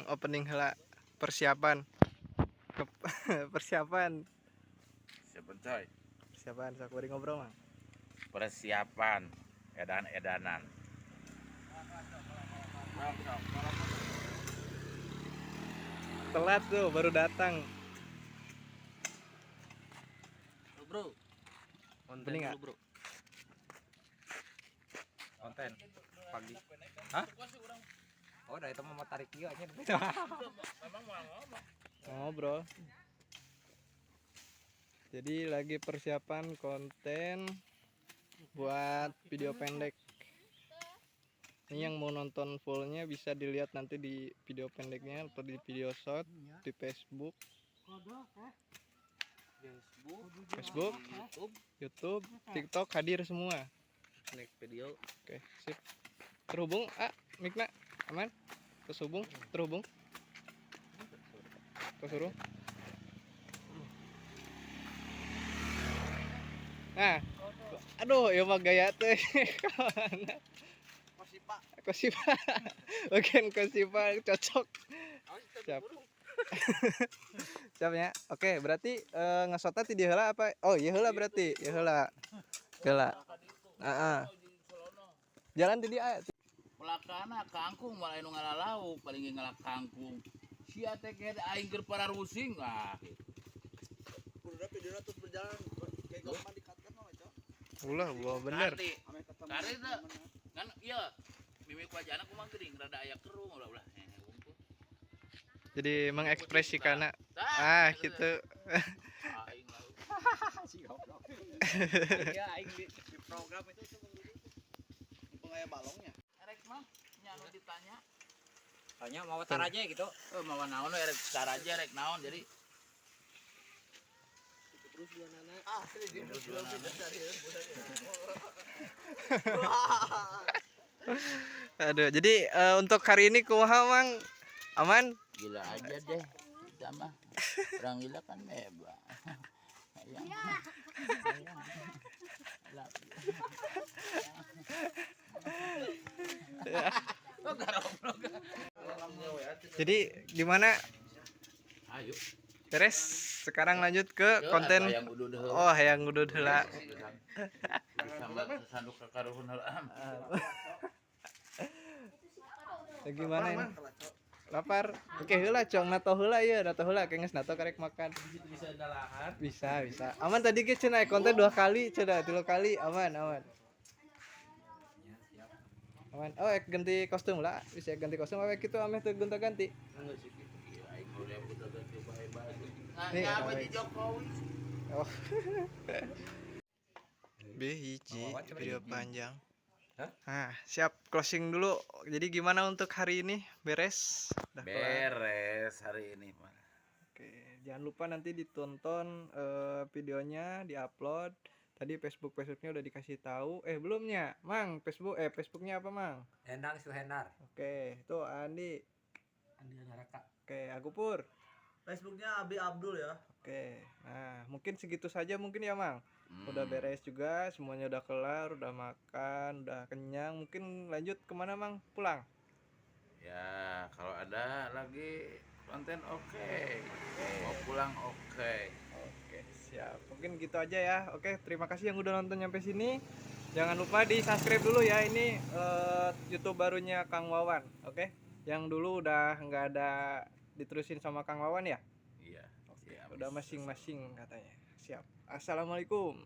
opening heula persiapan. Persiapan. Sebentar. Persiapan sok bari ngobrol, Mang. Persiapan edan-edanan. Telat tuh baru datang. Bro. Konten Bening dulu, nggak? Bro. Konten pagi. Hah? Oh, dari itu mau tarik dia aja. Ngobrol. Jadi lagi persiapan konten buat video pendek. Ini yang mau nonton fullnya bisa dilihat nanti di video pendeknya atau di video short di Facebook, YouTube, TikTok hadir semua. Next video. Oke, sip. Terhubung, Mikna, aman? Terhubung. Kesuruh. Nah, aduh, ya mah gaya teh. Kosipa. Bagian Kosipa cocok. Siap. Siap ya. Oke, berarti ngesotnya ti heula apa? Oh, iya heula berarti. Ya heula. Heula. Heeh. Jalan ti dia. Pelakana kangkung malah anu ngalalau paling ngalak kangkung. Sia teh ke aing keur pararusing Udah video terus berjalan kayak gampang dikatkan mah, Cok. Ulah, bener. Kari teh kan iya mimik wajahna kumaha geuning rada aya kerung ulah. Jadi mengekspresikan gitu. Aing lah. Si goblok. Iya, aing di program itu mumpung aya balongnya. Erek mah nya anu ditanya. Tanya mau tar aja gitu. Mawa naon erek tar aja erek naon jadi Terus dua nana. terus dua nana. Aduh, jadi untuk hari ini kumaha Mang? Aman? Gila aja deh sama orang gila kan bebas. Jadi gimana? Ayo. Beres. Sekarang lanjut ke konten. Oh, hayang udud heula. Sambat sanduk kakaruhun heula. Gimana ini? Lapar. Oke, heula cong nato heula ieu, nato heula kenges nato karek makan. Bisa dalahan. Bisa. Aman tadi ge cenah konten 2 kali, cenah 3 kali aman. Aman. Oh, ganti kostum lah. Bisa ganti kostum apa gitu ameh teu gonta-ganti. Enggak sih gitu. Aing udah butuh ganti baju. Nih, Ngapa di Jokowi? Oh. Hiji video panjang. Nah, siap closing dulu. Jadi gimana untuk hari ini? Beres? Udah kelar? Beres hari ini mah. Oke, jangan lupa nanti ditonton videonya, diupload. Tadi Facebooknya udah dikasih tahu. Belumnya, Mang, Facebooknya apa, Mang? Endang Suhendar. Oke, tuh Andi. Andi Anaraka. Oke, Aku Pur. Facebooknya Abi Abdul ya. Oke, nah mungkin segitu saja mungkin ya, Mang. Udah beres juga, semuanya udah kelar, udah makan, udah kenyang. Mungkin lanjut kemana, Mang? Pulang? Ya, kalau ada lagi konten oke. Mau pulang oke. Oke, siap. Mungkin gitu aja ya. Oke, terima kasih yang udah nonton sampai sini. Jangan lupa di subscribe dulu ya. Ini YouTube barunya Kang Wawan. Oke, yang dulu udah nggak ada diterusin sama Kang Wawan ya. Iya. Oke, udah masing-masing katanya. Siap. Assalamualaikum.